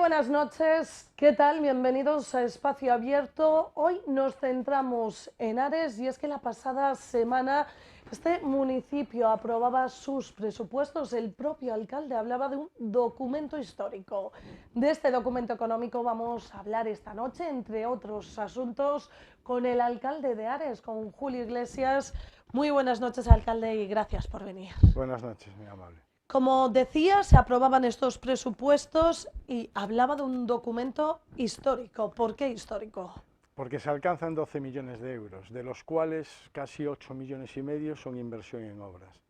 buenas noches, ¿qué tal? Bienvenidos a Espacio Abierto. Hoy nos centramos en Ares y es que la pasada semana este municipio aprobaba sus presupuestos. El propio alcalde hablaba de un documento histórico. De este documento económico vamos a hablar esta noche, entre otros asuntos, con el alcalde de Ares, con Julio Iglesias. Muy buenas noches, alcalde, y gracias por venir. Buenas noches, muy amable. Como decía, se aprobaban estos presupuestos y hablaba de un documento histórico. ¿Por qué histórico? Porque se alcanzan 12 millones de euros, de los cuales casi 8 millones y medio son inversión en obras.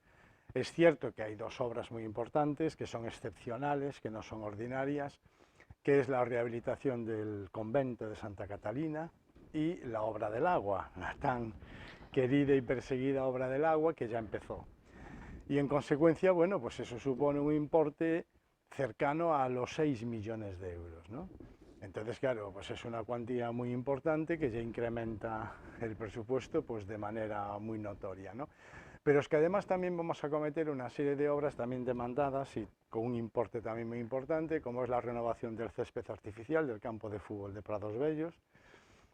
Es cierto que hay dos obras muy importantes, que son excepcionales, que no son ordinarias, que es la rehabilitación del convento de Santa Catalina y la obra del agua, la tan querida y perseguida obra del agua que ya empezó. Y en consecuencia, bueno, pues eso supone un importe cercano a los 6 millones de euros, ¿no? Entonces, claro, pues es una cuantía muy importante que ya incrementa el presupuesto pues de manera muy notoria, ¿no? Pero es que además también vamos a acometer una serie de obras también demandadas y con un importe también muy importante, como es la renovación del césped artificial del campo de fútbol de Prados Bellos,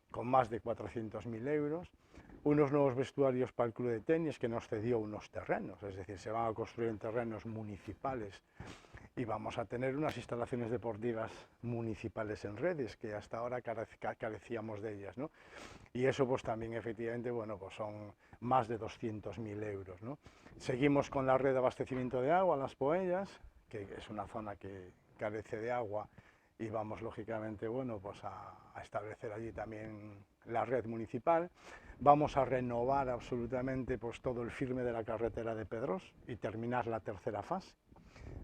con más de 400.000 euros, unos nuevos vestuarios para el club de tenis que nos cedió unos terrenos, es decir, se van a construir en terrenos municipales y vamos a tener unas instalaciones deportivas municipales en redes, que hasta ahora carecíamos de ellas, ¿no? Y eso pues también efectivamente, bueno, pues son más de 200.000 euros, ¿no? Seguimos con la red de abastecimiento de agua, Las Poellas, que es una zona que carece de agua y vamos lógicamente, bueno, pues a establecer allí también la red municipal. Vamos a renovar absolutamente pues todo el firme de la carretera de Pedros y terminar la tercera fase,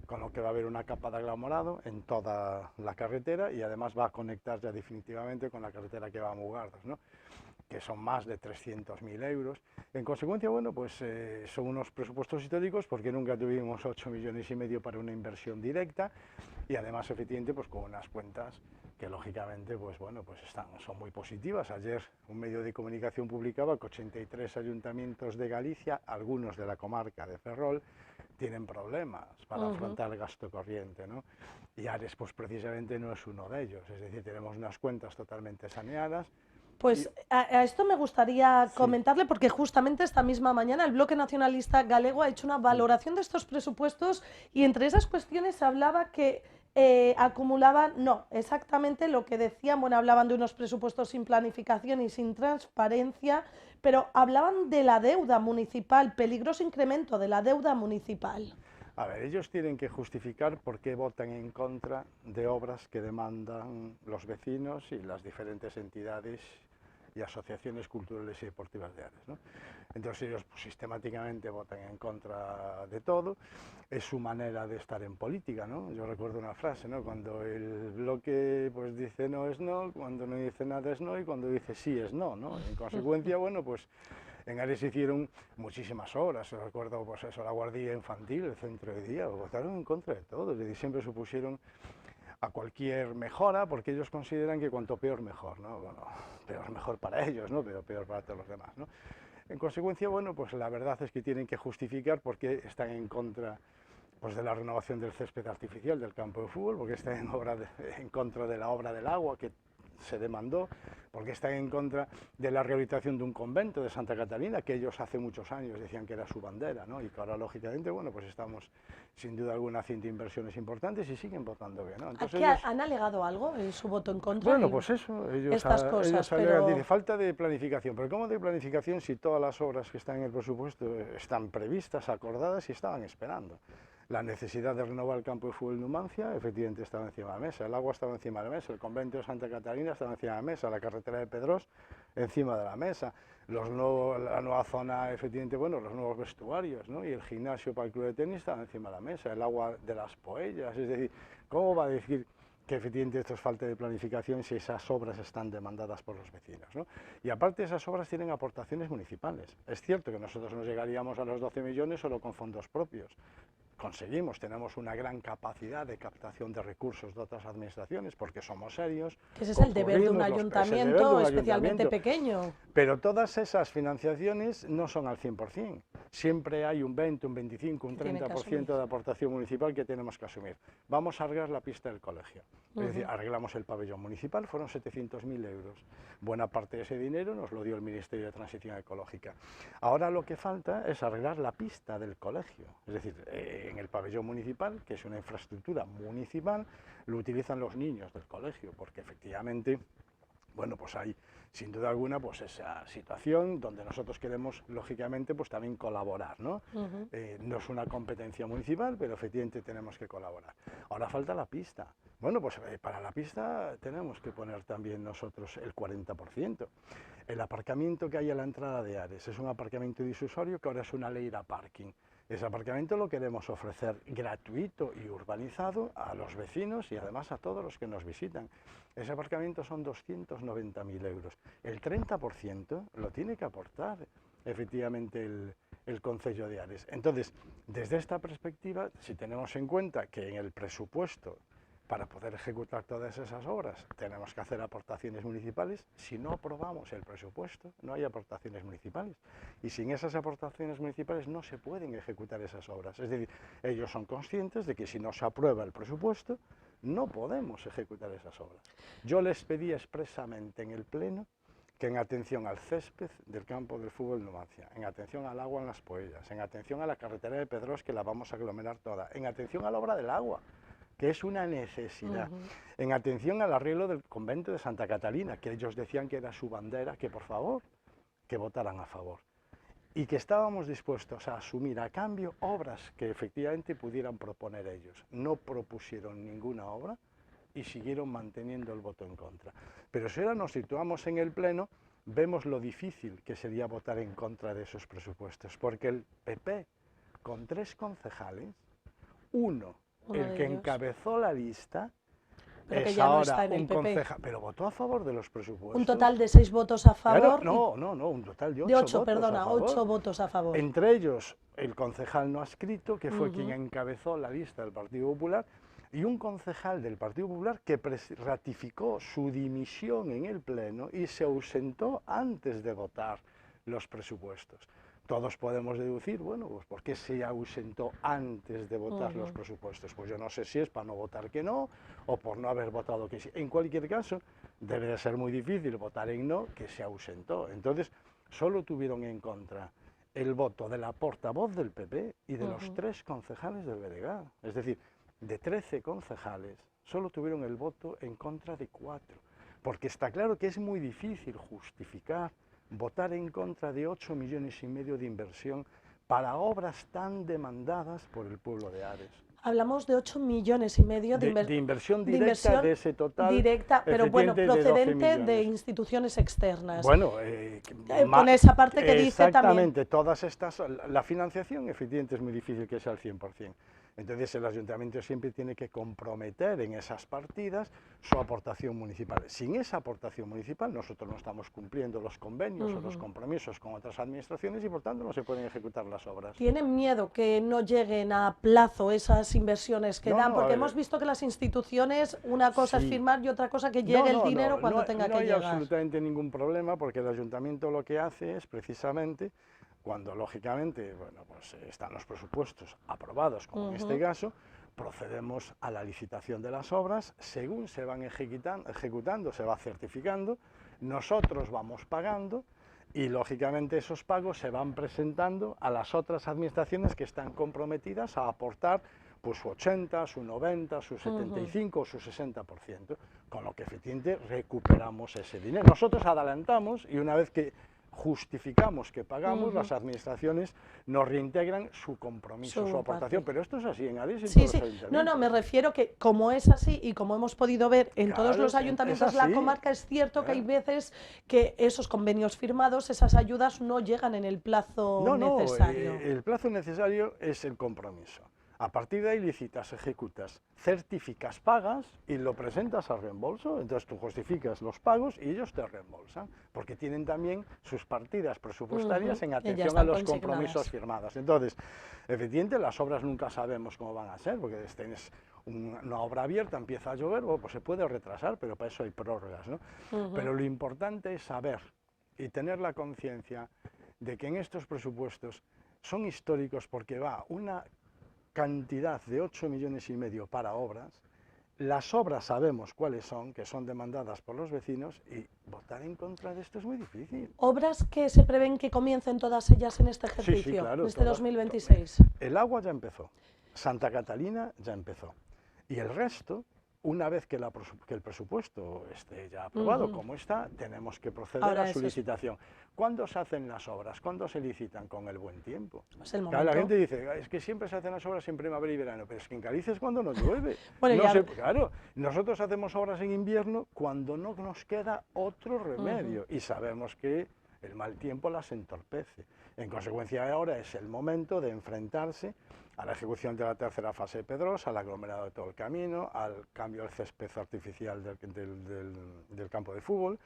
con lo que va a haber una capa de aglomerado en toda la carretera y además va a conectar ya definitivamente con la carretera que va a Mugardos, ¿no? Que son más de 300.000 euros. En consecuencia, bueno, pues son unos presupuestos históricos porque nunca tuvimos 8 millones y medio para una inversión directa y además, efectivamente, pues con unas cuentas que lógicamente, pues bueno, pues son muy positivas. Ayer un medio de comunicación publicaba que 83 ayuntamientos de Galicia, algunos de la comarca de Ferrol, tienen problemas para afrontar el gasto corriente, ¿no? Y Ares, pues precisamente no es uno de ellos, es decir, tenemos unas cuentas totalmente saneadas. Pues a esto me gustaría Sí. comentarle porque justamente esta misma mañana el Bloque Nacionalista Galego ha hecho una valoración de estos presupuestos y entre esas cuestiones se hablaba que acumulaban, no, exactamente lo que decían, bueno, hablaban de unos presupuestos sin planificación y sin transparencia, pero hablaban de la deuda municipal, peligroso incremento de la deuda municipal. A ver, ellos tienen que justificar por qué votan en contra de obras que demandan los vecinos y las diferentes entidades y asociaciones culturales y deportivas de Ares, ¿no? Entonces ellos pues, sistemáticamente votan en contra de todo, es su manera de estar en política, ¿no? Yo recuerdo una frase, ¿no? Cuando el bloque pues dice no es no, cuando no dice nada es no y cuando dice sí es no, ¿no? En consecuencia, bueno, pues en Ares hicieron muchísimas obras, recuerdo pues eso, la guardería infantil, el centro de día, votaron en contra de todo, y siempre se opusieron a cualquier mejora porque ellos consideran que cuanto peor mejor, ¿no? Bueno, peor mejor para ellos, ¿no? Pero peor para todos los demás, ¿no? En consecuencia, bueno, pues la verdad es que tienen que justificar por qué están en contra pues, de la renovación del césped artificial del campo de fútbol, porque están en contra de la obra del agua que se demandó, porque están en contra de la rehabilitación de un convento de Santa Catalina, que ellos hace muchos años decían que era su bandera, ¿no? Y que ahora, lógicamente, bueno, pues estamos sin duda alguna haciendo inversiones importantes y siguen votando bien, ¿no? ¿Aquí Entonces ellos, han alegado algo en su voto en contra? bueno, pues eso, Estas cosas, ellos alegan, dice, pero falta de planificación, pero ¿cómo de planificación si todas las obras que están en el presupuesto están previstas, acordadas y estaban esperando? La necesidad de renovar el campo de fútbol en Numancia, efectivamente estaba encima de la mesa, el agua estaba encima de la mesa, el convento de Santa Catalina estaba encima de la mesa, la carretera de Pedros encima de la mesa, la nueva zona, efectivamente, bueno, los nuevos vestuarios, ¿no? Y el gimnasio para el club de tenis estaba encima de la mesa, el agua de Las Poellas, es decir, ¿cómo va a decir que efectivamente esto es falta de planificación si esas obras están demandadas por los vecinos, ¿no? Y aparte esas obras tienen aportaciones municipales. Es cierto que nosotros no llegaríamos a los 12 millones solo con fondos propios, conseguimos, tenemos una gran capacidad de captación de recursos de otras administraciones porque somos serios. Que ese es el deber de un ayuntamiento especialmente pequeño. Pero todas esas financiaciones no son al 100%. Siempre hay un 20, un 25, un 30% de aportación municipal que tenemos que asumir. Vamos a arreglar la pista del colegio. Es decir, arreglamos el pabellón municipal, fueron 700.000 euros. Buena parte de ese dinero nos lo dio el Ministerio de Transición Ecológica. Ahora lo que falta es arreglar la pista del colegio. Es decir, en el pabellón municipal, que es una infraestructura municipal, lo utilizan los niños del colegio, porque efectivamente, bueno, pues hay sin duda alguna pues esa situación donde nosotros queremos, lógicamente, pues también colaborar, ¿no? No es una competencia municipal, pero efectivamente tenemos que colaborar. Ahora falta la pista. Bueno, pues para la pista tenemos que poner también nosotros el 40%. El aparcamiento que hay a la entrada de Ares es un aparcamiento disusorio que ahora es una ley de parking. Ese aparcamiento lo queremos ofrecer gratuito y urbanizado a los vecinos y además a todos los que nos visitan. Ese aparcamiento son 290.000 euros. El 30% lo tiene que aportar efectivamente el Concello de Ares. Entonces, desde esta perspectiva, si tenemos en cuenta que en el presupuesto, para poder ejecutar todas esas obras, tenemos que hacer aportaciones municipales. Si no aprobamos el presupuesto, no hay aportaciones municipales. Y sin esas aportaciones municipales no se pueden ejecutar esas obras. Es decir, ellos son conscientes de que si no se aprueba el presupuesto, no podemos ejecutar esas obras. Yo les pedí expresamente en el Pleno que en atención al césped del campo del fútbol Numancia, en atención al agua en las Poellas, en atención a la carretera de Pedros, que la vamos a aglomerar toda, en atención a la obra del agua, que es una necesidad, en atención al arreglo del convento de Santa Catalina, que ellos decían que era su bandera, que por favor, que votaran a favor, y que estábamos dispuestos a asumir a cambio obras que efectivamente pudieran proponer ellos. No propusieron ninguna obra y siguieron manteniendo el voto en contra. Pero si ahora nos situamos en el Pleno, vemos lo difícil que sería votar en contra de esos presupuestos, porque el PP, con 3 concejales, el que encabezó la lista, pero que es ya no ahora está en el un PP. concejal, pero votó a favor de los presupuestos. Un total de 6 votos a favor. Claro, no, un total de 8 de 8, votos perdona, a favor. 8 votos a favor. Entre ellos, el concejal no adscrito, que fue quien encabezó la lista del Partido Popular, y un concejal del Partido Popular que ratificó su dimisión en el Pleno y se ausentó antes de votar los presupuestos. Todos podemos deducir, bueno, pues ¿por qué se ausentó antes de votar los presupuestos? Pues yo no sé si es para no votar que no, o por no haber votado que sí. En cualquier caso, debe de ser muy difícil votar en no, que se ausentó. Entonces, solo tuvieron en contra el voto de la portavoz del PP y de los 3 concejales del BDG. Es decir, de 13 concejales, solo tuvieron el voto en contra de 4. Porque está claro que es muy difícil justificar votar en contra de 8,5 millones de inversión para obras tan demandadas por el pueblo de Ares. Hablamos de 8,5 millones de inversión directa de ese total. Directa, pero bueno, procedente de instituciones externas. Bueno, con esa parte que dice también. Exactamente, todas estas, la financiación efectivamente es muy difícil que sea al 100%. Entonces el ayuntamiento siempre tiene que comprometer en esas partidas su aportación municipal. Sin esa aportación municipal nosotros no estamos cumpliendo los convenios o los compromisos con otras administraciones y por tanto no se pueden ejecutar las obras. ¿Tienen miedo que no lleguen a plazo esas inversiones que dan? Porque hemos visto que las instituciones, una cosa es firmar y otra cosa que llegue el dinero cuando tenga que llegar. No hay absolutamente ningún problema porque el ayuntamiento lo que hace es precisamente, cuando lógicamente bueno, pues están los presupuestos aprobados, como en este caso, procedemos a la licitación de las obras, según se van ejecutando, se va certificando, nosotros vamos pagando y lógicamente esos pagos se van presentando a las otras administraciones que están comprometidas a aportar pues su 80, su 90, su 75 o su 60%, con lo que efectivamente recuperamos ese dinero. Nosotros adelantamos y una vez que justificamos que pagamos, las administraciones nos reintegran su compromiso, su aportación, pero esto es así en Ares y en todos los ayuntamientos. No, me refiero que como es así y como hemos podido ver en todos los ayuntamientos de la comarca, es cierto que hay veces que esos convenios firmados, esas ayudas no llegan en el plazo necesario. El plazo necesario es el compromiso. A partir de ahí licitas, ejecutas, certificas, pagas y lo presentas al reembolso. Entonces tú justificas los pagos y ellos te reembolsan, porque tienen también sus partidas presupuestarias en atención a los compromisos firmados. Entonces, efectivamente, las obras nunca sabemos cómo van a ser, porque tienes una obra abierta, empieza a llover, bueno, pues se puede retrasar, pero para eso hay prórrogas, ¿no? Pero lo importante es saber y tener la conciencia de que en estos presupuestos son históricos, porque va una cantidad de 8,5 millones para obras. Las obras sabemos cuáles son, que son demandadas por los vecinos, y votar en contra de esto es muy difícil. ¿Obras que se prevén que comiencen todas ellas en este ejercicio, sí, claro, en este 2026? El agua ya empezó, Santa Catalina ya empezó, y el resto, una vez que el presupuesto esté ya aprobado, como está, tenemos que proceder a su licitación. ¿Cuándo se hacen las obras? ¿Cuándo se licitan? Con el buen tiempo. Pues el claro, la gente dice, es que siempre se hacen las obras en primavera y verano, pero es que en Galicia es cuando no llueve. Bueno, claro, nosotros hacemos obras en invierno cuando no nos queda otro remedio, y sabemos que el mal tiempo las entorpece. En consecuencia, ahora es el momento de enfrentarse a la ejecución de la tercera fase de Pedrosa, al aglomerado de todo el camino, al cambio del césped artificial del campo de fútbol,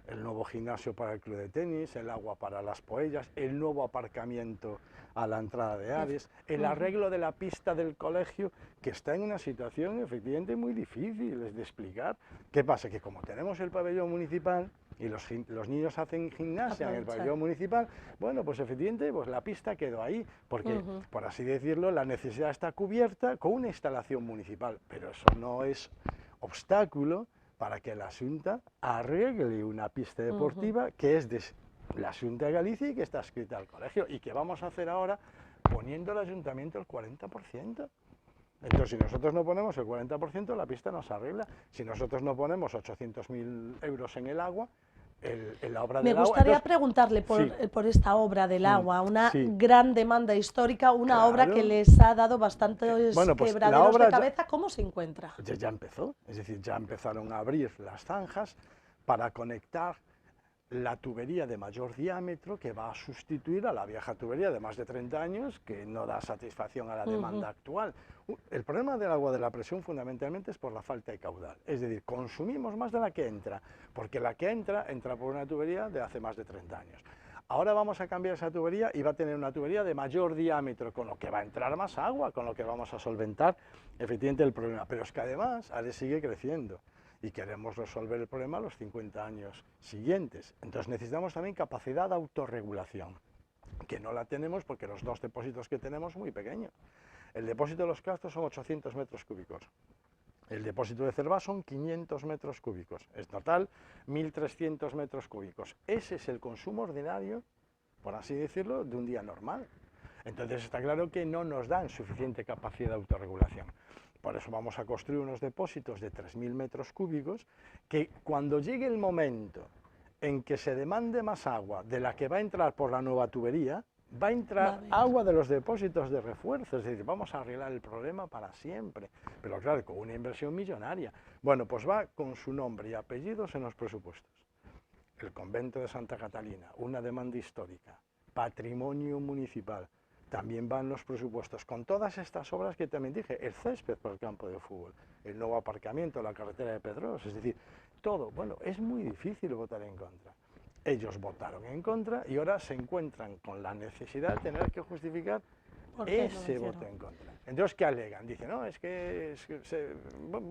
el nuevo gimnasio para el club de tenis, el agua para las poellas, el nuevo aparcamiento a la entrada de Ares, el arreglo de la pista del colegio, que está en una situación efectivamente muy difícil de explicar. ¿Qué pasa? Que como tenemos el pabellón municipal, y los niños hacen gimnasia en el pabellón municipal, bueno, pues efectivamente pues la pista quedó ahí, porque, por así decirlo, la necesidad está cubierta con una instalación municipal, pero eso no es obstáculo para que la Xunta arregle una pista deportiva que es de la Xunta de Galicia y que está adscrita al colegio, y que vamos a hacer ahora poniendo al ayuntamiento el 40%. Entonces, si nosotros no ponemos el 40%, la pista no se arregla. Si nosotros no ponemos 800.000 euros en el agua, la obra del agua... Me gustaría preguntarle por esta obra del agua, una gran demanda histórica, una obra que les ha dado bastantes quebraderos de cabeza. ¿Cómo se encuentra? Ya empezó, es decir, ya empezaron a abrir las zanjas para conectar la tubería de mayor diámetro, que va a sustituir a la vieja tubería de más de 30 años que no da satisfacción a la demanda actual. El problema del agua de la presión fundamentalmente es por la falta de caudal, es decir, consumimos más de la que entra, porque la que entra por una tubería de hace más de 30 años. Ahora vamos a cambiar esa tubería y va a tener una tubería de mayor diámetro, con lo que va a entrar más agua, con lo que vamos a solventar efectivamente el problema. Pero es que además Ares sigue creciendo y queremos resolver el problema a los 50 años siguientes. Entonces necesitamos también capacidad de autorregulación, que no la tenemos porque los dos depósitos que tenemos son muy pequeños. El depósito de Los Castros son 800 metros cúbicos. El depósito de Cervás son 500 metros cúbicos. En total, 1.300 metros cúbicos. Ese es el consumo ordinario, por así decirlo, de un día normal. Entonces está claro que no nos dan suficiente capacidad de autorregulación. Por eso vamos a construir unos depósitos de 3.000 metros cúbicos que cuando llegue el momento en que se demande más agua de la que va a entrar por la nueva tubería, va a entrar agua de los depósitos de refuerzo, es decir, vamos a arreglar el problema para siempre, pero claro, con una inversión millonaria. Bueno, pues va con su nombre y apellidos en los presupuestos. El convento de Santa Catalina, una demanda histórica, patrimonio municipal, también van los presupuestos, con todas estas obras que también dije, el césped por el campo de fútbol, el nuevo aparcamiento, la carretera de Pedros, es decir, todo. Bueno, es muy difícil votar en contra. Ellos votaron en contra y ahora se encuentran con la necesidad de tener que justificar ese voto en contra. Entonces, ¿qué alegan? Dicen, no, es que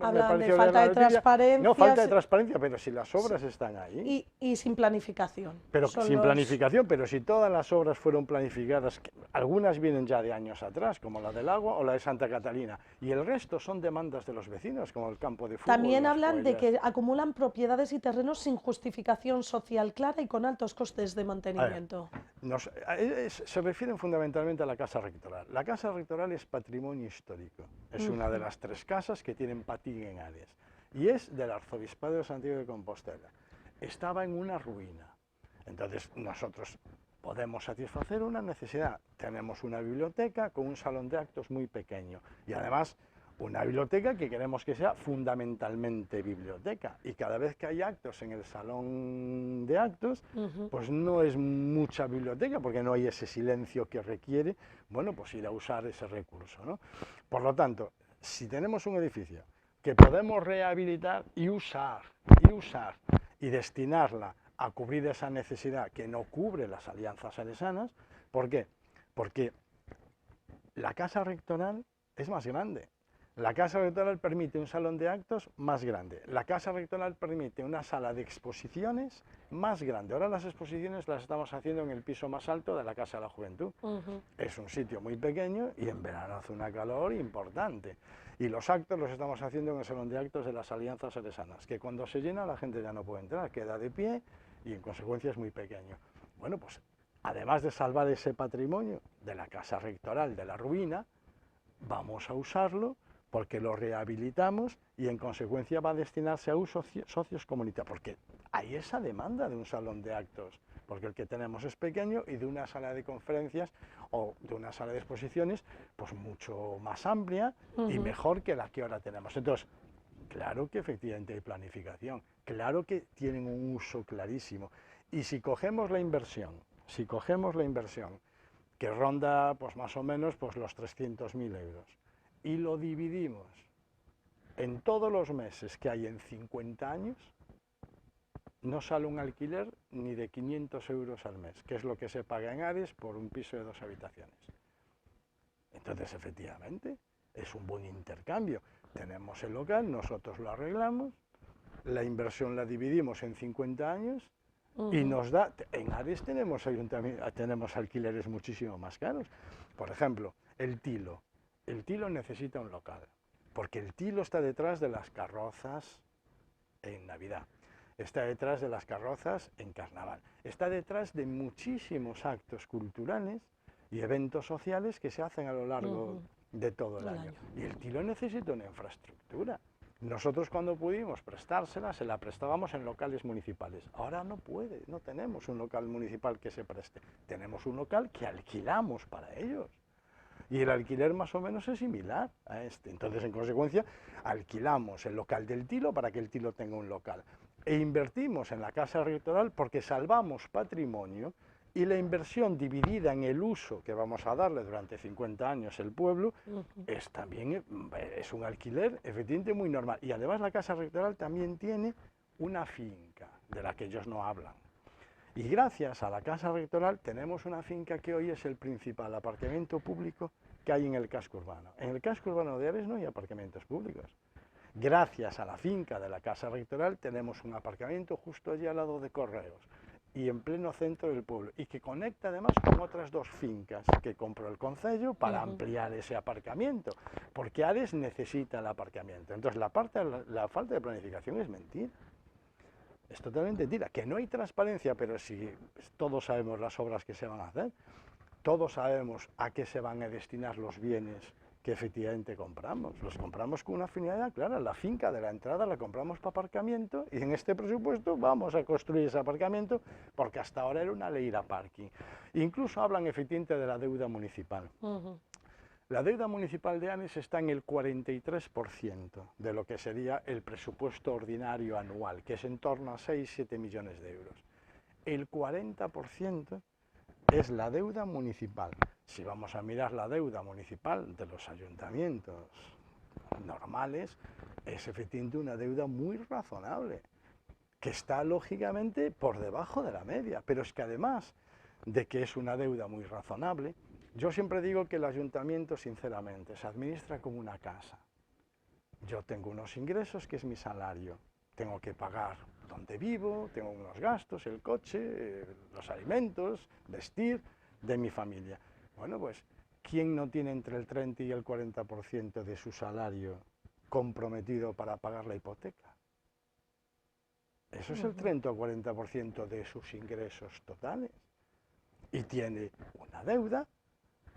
hablan de falta de transparencia. No, falta de transparencia, pero si las obras están ahí. Y sin planificación. Pero sin planificación, pero si todas las obras fueron planificadas, algunas vienen ya de años atrás, como la del agua o la de Santa Catalina, y el resto son demandas de los vecinos, como el campo de fútbol. También hablan de que acumulan propiedades y terrenos sin justificación social clara y con altos costes de mantenimiento. Se refieren fundamentalmente a la Casa Rectoral. La Casa Rectoral es patrimonio histórico, es una de las 3 casas que tienen patín en Ares, y es del Arzobispado de Santiago de Compostela. Estaba en una ruina, entonces nosotros podemos satisfacer una necesidad. Tenemos una biblioteca con un salón de actos muy pequeño y además Una biblioteca que queremos que sea fundamentalmente biblioteca, y cada vez que hay actos en el salón de actos, pues no es mucha biblioteca, porque no hay ese silencio que requiere, bueno, pues ir a usar ese recurso, ¿no? Por lo tanto, si tenemos un edificio que podemos rehabilitar y usar, y destinarla a cubrir esa necesidad que no cubre las alianzas salesianas, ¿por qué? Porque la casa rectoral es más grande. La casa rectoral permite un salón de actos más grande. La casa rectoral permite una sala de exposiciones más grande. Ahora las exposiciones las estamos haciendo en el piso más alto de la Casa de la Juventud. Es un sitio muy pequeño y en verano hace una calor importante. Y los actos los estamos haciendo en el salón de actos de las alianzas salesianas, que cuando se llena la gente ya no puede entrar, queda de pie y en consecuencia es muy pequeño. Bueno, pues además de salvar ese patrimonio de la casa rectoral de la ruina, vamos a usarlo porque lo rehabilitamos y en consecuencia va a destinarse a usos socios comunitarios, porque hay esa demanda de un salón de actos, porque el que tenemos es pequeño, y de una sala de conferencias o de una sala de exposiciones pues mucho más amplia y mejor que la que ahora tenemos. Entonces, claro que efectivamente hay planificación, claro que tienen un uso clarísimo, y si cogemos la inversión, que ronda pues más o menos pues los 300.000 euros, y lo dividimos en todos los meses que hay en 50 años, no sale un alquiler ni de 500 euros al mes, que es lo que se paga en Ares por un piso de 2 habitaciones. Entonces, efectivamente, es un buen intercambio. Tenemos el local, nosotros lo arreglamos, la inversión la dividimos en 50 años y nos da. En Ares tenemos alquileres muchísimo más caros. Por ejemplo, el Tilo. El Tilo necesita un local, porque el Tilo está detrás de las carrozas en Navidad, está detrás de las carrozas en Carnaval, está detrás de muchísimos actos culturales y eventos sociales que se hacen a lo largo de todo el año. Y el Tilo necesita una infraestructura. Nosotros cuando pudimos prestársela, se la prestábamos en locales municipales. Ahora no puede, no tenemos un local municipal que se preste, tenemos un local que alquilamos para ellos. Y el alquiler más o menos es similar a este. Entonces, en consecuencia, alquilamos el local del Tilo para que el Tilo tenga un local. E invertimos en la casa rectoral porque salvamos patrimonio, y la inversión dividida en el uso que vamos a darle durante 50 años el pueblo es también es un alquiler efectivamente muy normal. Y además la casa rectoral también tiene una finca de la que ellos no hablan. Y gracias a la casa rectoral tenemos una finca que hoy es el principal aparcamiento público que hay en el casco urbano. En el casco urbano de Ares no hay aparcamientos públicos. Gracias a la finca de la casa rectoral tenemos un aparcamiento justo allí al lado de Correos y en pleno centro del pueblo, y que conecta además con otras 2 fincas que compró el concello para ampliar ese aparcamiento, porque Ares necesita el aparcamiento. Entonces la falta de planificación es mentira. Es totalmente mentira, que no hay transparencia, pero si todos sabemos las obras que se van a hacer, todos sabemos a qué se van a destinar los bienes que efectivamente compramos. Los compramos con una finalidad clara. La finca de la entrada la compramos para aparcamiento, y en este presupuesto vamos a construir ese aparcamiento, porque hasta ahora era una ley de parking. Incluso hablan efectivamente de la deuda municipal. La deuda municipal de Ares está en el 43% de lo que sería el presupuesto ordinario anual, que es en torno a 6-7 millones de euros. El 40% es la deuda municipal. Si vamos a mirar la deuda municipal de los ayuntamientos normales, es efectivamente una deuda muy razonable, que está lógicamente por debajo de la media, pero es que además de que es una deuda muy razonable, yo siempre digo que el ayuntamiento, sinceramente, se administra como una casa. Yo tengo unos ingresos, que es mi salario, tengo que pagar donde vivo, tengo unos gastos, el coche, los alimentos, vestir de mi familia. Bueno, pues, ¿quién no tiene entre el 30 y el 40% de su salario comprometido para pagar la hipoteca? Eso es el 30 o 40% de sus ingresos totales. Y tiene una deuda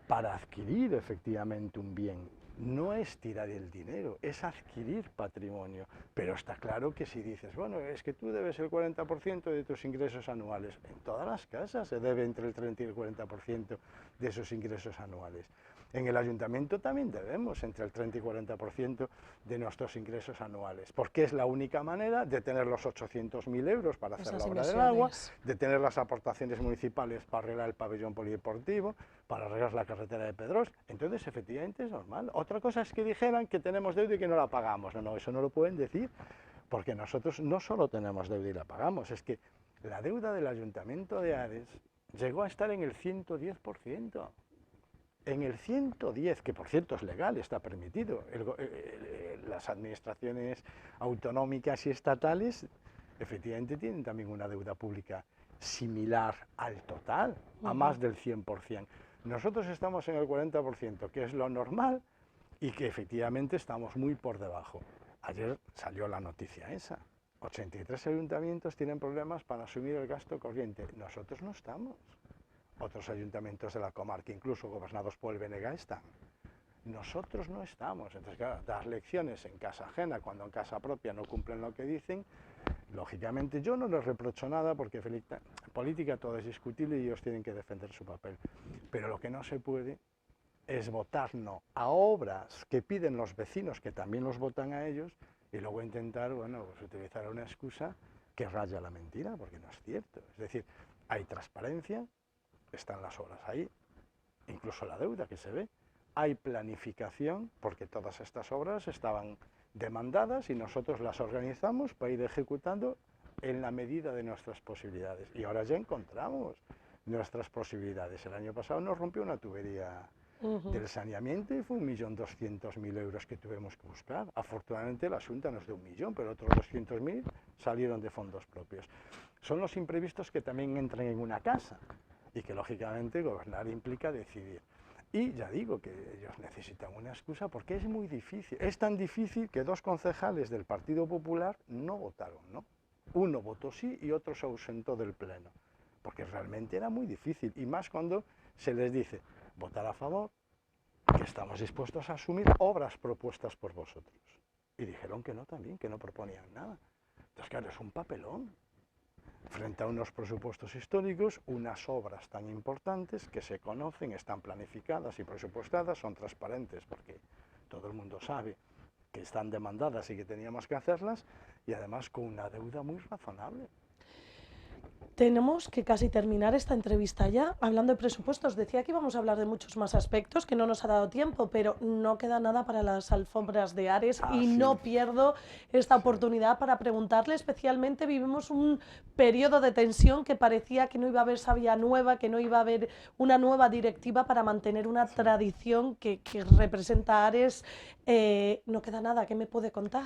para adquirir efectivamente un bien no es tirar el dinero, es adquirir patrimonio. Pero está claro que si dices, bueno, es que tú debes el 40% de tus ingresos anuales, en todas las casas se debe entre el 30 y el 40% de esos ingresos anuales. En el ayuntamiento también debemos entre el 30 y 40% de nuestros ingresos anuales, porque es la única manera de tener los 800.000 euros para hacer la obra del agua, de tener las aportaciones municipales para arreglar el pabellón polideportivo, para arreglar la carretera de Pedros. Entonces, efectivamente, es normal. Otra cosa es que dijeran que tenemos deuda y que no la pagamos. No, eso no lo pueden decir, porque nosotros no solo tenemos deuda y la pagamos, es que la deuda del Ayuntamiento de Ares llegó a estar en el 110%. En el 110, que por cierto es legal, está permitido. Las administraciones autonómicas y estatales efectivamente tienen también una deuda pública similar al total, a más del 100%. Nosotros estamos en el 40%, que es lo normal, y que efectivamente estamos muy por debajo. Ayer salió la noticia esa. 83 ayuntamientos tienen problemas para asumir el gasto corriente. Nosotros no estamos. Otros ayuntamientos de la comarca, incluso gobernados por el BNG, están. Nosotros no estamos. Entonces, claro, dar lecciones en casa ajena, cuando en casa propia no cumplen lo que dicen, lógicamente yo no les reprocho nada, porque en política todo es discutible y ellos tienen que defender su papel. Pero lo que no se puede es votar no a obras que piden los vecinos, que también los votan a ellos, y luego intentar, bueno, pues utilizar una excusa que raya la mentira, porque no es cierto. Es decir, hay transparencia, están las obras ahí, incluso la deuda que se ve, hay planificación, porque todas estas obras estaban demandadas y nosotros las organizamos para ir ejecutando en la medida de nuestras posibilidades. Y ahora ya encontramos nuestras posibilidades. El año pasado nos rompió una tubería del saneamiento y fue 1.200.000 euros que tuvimos que buscar. Afortunadamente la Junta nos dio 1 millón, pero otros 200.000 salieron de fondos propios. Son los imprevistos que también entran en una casa y que lógicamente gobernar implica decidir. Y ya digo que ellos necesitan una excusa porque es muy difícil. Es tan difícil que 2 concejales del Partido Popular no votaron, ¿no? Uno votó sí y otro se ausentó del pleno, porque realmente era muy difícil, y más cuando se les dice votar a favor, que estamos dispuestos a asumir obras propuestas por vosotros. Y dijeron que no también, que no proponían nada. Entonces, claro, es un papelón. Frente a unos presupuestos históricos, unas obras tan importantes que se conocen, están planificadas y presupuestadas, son transparentes porque todo el mundo sabe que están demandadas y que teníamos que hacerlas, y además con una deuda muy razonable. Tenemos que casi terminar esta entrevista ya. Hablando de presupuestos, decía que íbamos a hablar de muchos más aspectos, que no nos ha dado tiempo, pero no queda nada para las alfombras de Ares y sí. no pierdo esta oportunidad para preguntarle. Especialmente vivimos un periodo de tensión que parecía que no iba a haber sabia nueva, que no iba a haber una nueva directiva para mantener una tradición que representa a Ares. No queda nada, ¿qué me puede contar?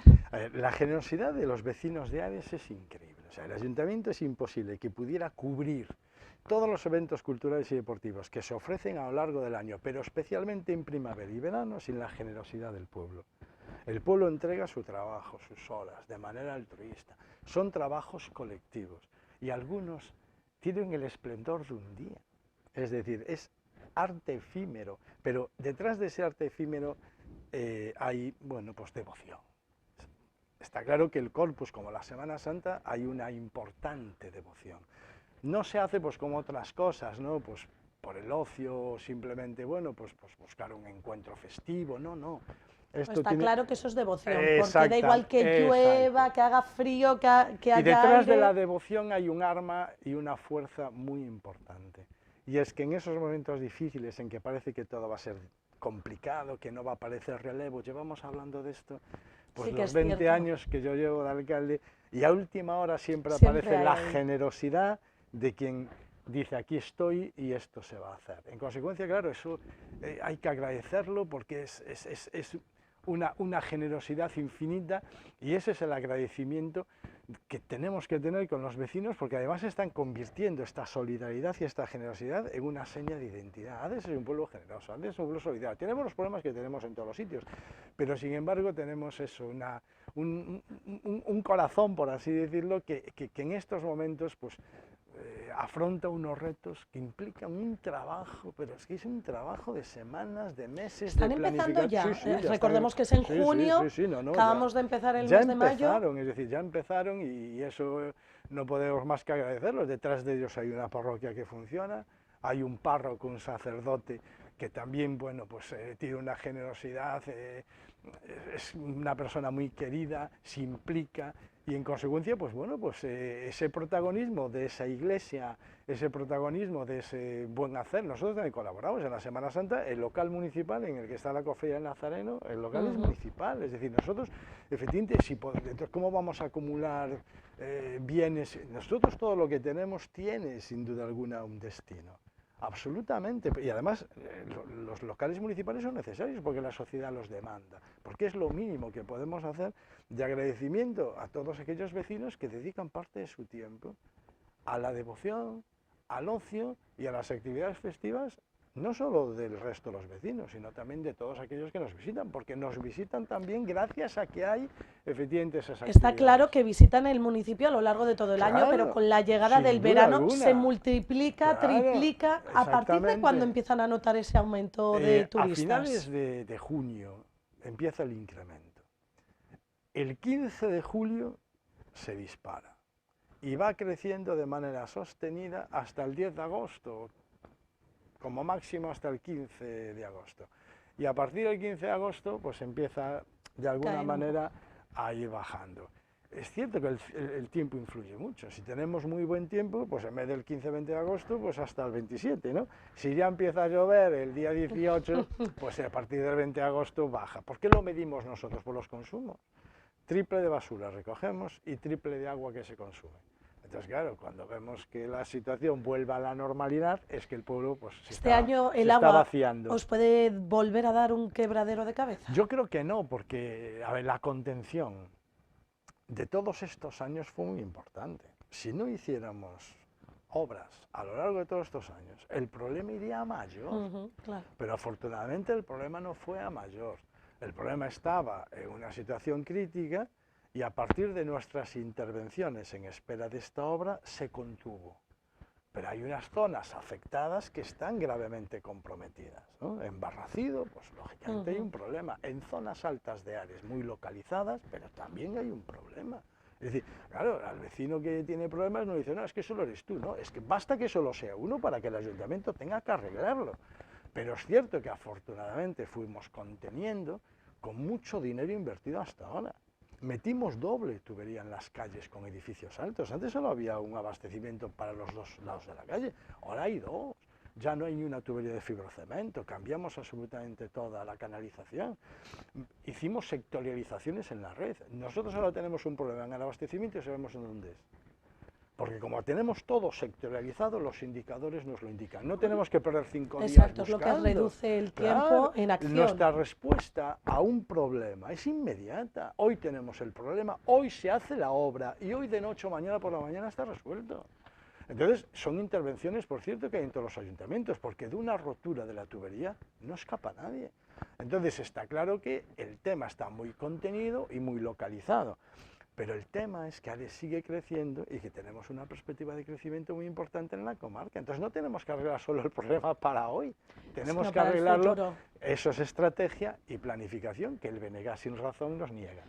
La generosidad de los vecinos de Ares es increíble. O sea, el ayuntamiento es imposible que pudiera cubrir todos los eventos culturales y deportivos que se ofrecen a lo largo del año, pero especialmente en primavera y verano, sin la generosidad del pueblo. El pueblo entrega su trabajo, sus horas, de manera altruista. Son trabajos colectivos y algunos tienen el esplendor de un día. Es decir, es arte efímero, pero detrás de ese arte efímero hay, bueno, pues devoción. Está claro que el Corpus, como la Semana Santa, hay una importante devoción. No se hace pues como otras cosas, ¿no? Pues por el ocio, simplemente, bueno, pues buscar un encuentro festivo, no. Esto está claro que eso es devoción, porque da igual que llueva, que haga frío, que haya y detrás aire. de la devoción hay un arma y una fuerza muy importante. Y es que en esos momentos difíciles en que parece que todo va a ser complicado, que no va a aparecer relevo, llevamos hablando de esto, pues sí, los 20 años que yo llevo de alcalde, y a última hora siempre aparece la generosidad de quien dice aquí estoy y esto se va a hacer. En consecuencia, claro, eso hay que agradecerlo porque es una generosidad infinita, y ese es el agradecimiento que tenemos que tener con los vecinos, porque además están convirtiendo esta solidaridad y esta generosidad en una seña de identidad. Ares es un pueblo generoso, Ares es un pueblo solidario. Tenemos los problemas que tenemos en todos los sitios, pero sin embargo tenemos eso, un corazón, por así decirlo, que en estos momentos pues afronta unos retos que implican un trabajo, pero es que es un trabajo de semanas, de meses, ¿Están de planificación. empezando ya? Sí, sí, Recordemos que es en junio, acabamos de empezar el mes de mayo. Ya empezaron, es decir, ya empezaron y eso no podemos más que agradecerlos. Detrás de ellos hay una parroquia que funciona, hay un párroco, un sacerdote que también, bueno, pues tiene una generosidad, es una persona muy querida, se implica y en consecuencia, pues bueno, pues ese protagonismo de esa iglesia, ese protagonismo de ese buen hacer, nosotros también colaboramos en la Semana Santa, el local municipal en el que está la cofradía del Nazareno, el local es municipal, es decir, nosotros, efectivamente, entonces, ¿cómo vamos a acumular bienes? Nosotros todo lo que tenemos tiene, sin duda alguna, un destino. Absolutamente, y además los locales municipales son necesarios porque la sociedad los demanda, porque es lo mínimo que podemos hacer de agradecimiento a todos aquellos vecinos que dedican parte de su tiempo a la devoción, al ocio y a las actividades festivas, no solo del resto de los vecinos, sino también de todos aquellos que nos visitan, porque nos visitan también gracias a que hay efectivamente esas actividades. Está claro que visitan el municipio a lo largo de todo el año, pero con la llegada del verano se multiplica, triplica. ¿A partir de cuándo empiezan a notar ese aumento de turistas? A finales de junio empieza el incremento. El 15 de julio se dispara y va creciendo de manera sostenida hasta el 10 de agosto, como máximo hasta el 15 de agosto. Y a partir del 15 de agosto, pues empieza de alguna manera a ir bajando. Es cierto que el tiempo influye mucho. Si tenemos muy buen tiempo, pues en vez del 15-20 de agosto, pues hasta el 27, ¿no? Si ya empieza a llover el día 18, pues a partir del 20 de agosto baja. ¿Por qué lo medimos nosotros? Por los consumos. Triple de basura recogemos y triple de agua que se consume. Entonces, claro, cuando vemos que la situación vuelve a la normalidad, es que el pueblo pues, este año el agua vaciando. ¿Os puede volver a dar un quebradero de cabeza? Yo creo que no, porque a ver, la contención de todos estos años fue muy importante. Si no hiciéramos obras a lo largo de todos estos años, el problema iría a mayor, claro. Pero afortunadamente el problema no fue a mayor. El problema estaba en una situación crítica y a partir de nuestras intervenciones en espera de esta obra se contuvo. Pero hay unas zonas afectadas que están gravemente comprometidas, ¿no? En Barracido, pues lógicamente hay un problema. En zonas altas de áreas muy localizadas, pero también hay un problema. Es decir, claro, al vecino que tiene problemas no dice, no, es que solo eres tú, ¿no? Es que basta que solo sea uno para que el ayuntamiento tenga que arreglarlo. Pero es cierto que afortunadamente fuimos conteniendo con mucho dinero invertido hasta ahora. Metimos doble tubería en las calles con edificios altos. Antes solo había un abastecimiento para los dos lados de la calle, ahora hay dos. Ya no hay ni una tubería de fibrocemento, cambiamos absolutamente toda la canalización. Hicimos sectorializaciones en la red.Nosotros ahora tenemos un problema en el abastecimiento y sabemos en dónde es. Porque como tenemos todo sectorializado, los indicadores nos lo indican. No tenemos que perder 5 días Exacto, buscando. es lo que reduce el tiempo en acción. Nuestra respuesta a un problema es inmediata. Hoy tenemos el problema, hoy se hace la obra y hoy de noche o mañana por la mañana está resuelto. Entonces, son intervenciones, por cierto, que hay en todos los ayuntamientos, porque de una rotura de la tubería no escapa nadie. Entonces, está claro que el tema está muy contenido y muy localizado. Pero el tema es que Ares sigue creciendo y que tenemos una perspectiva de crecimiento muy importante en la comarca. Entonces no tenemos que arreglar solo el problema para hoy, tenemos que arreglarlo. Eso es estrategia y planificación que el BNG sin razón nos niega.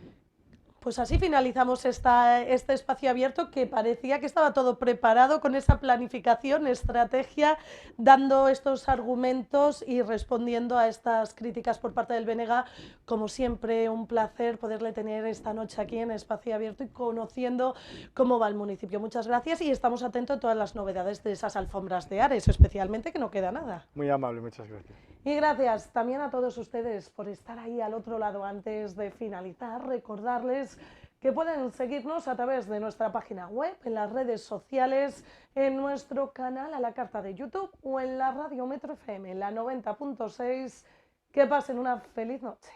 Pues así finalizamos este espacio abierto que parecía que estaba todo preparado con esa planificación, estrategia, dando estos argumentos y respondiendo a estas críticas por parte del BNG. Como siempre, un placer poderle tener esta noche aquí en Espacio Abierto y conociendo cómo va el municipio. Muchas gracias y estamos atentos a todas las novedades de esas alfombras de Ares, especialmente que no queda nada. Muy amable, muchas gracias. Y gracias también a todos ustedes por estar ahí al otro lado. Antes de finalizar, recordarles que pueden seguirnos a través de nuestra página web, en las redes sociales, en nuestro canal a la carta de YouTube o en la radio Metro FM, en la 90.6. Que pasen una feliz noche.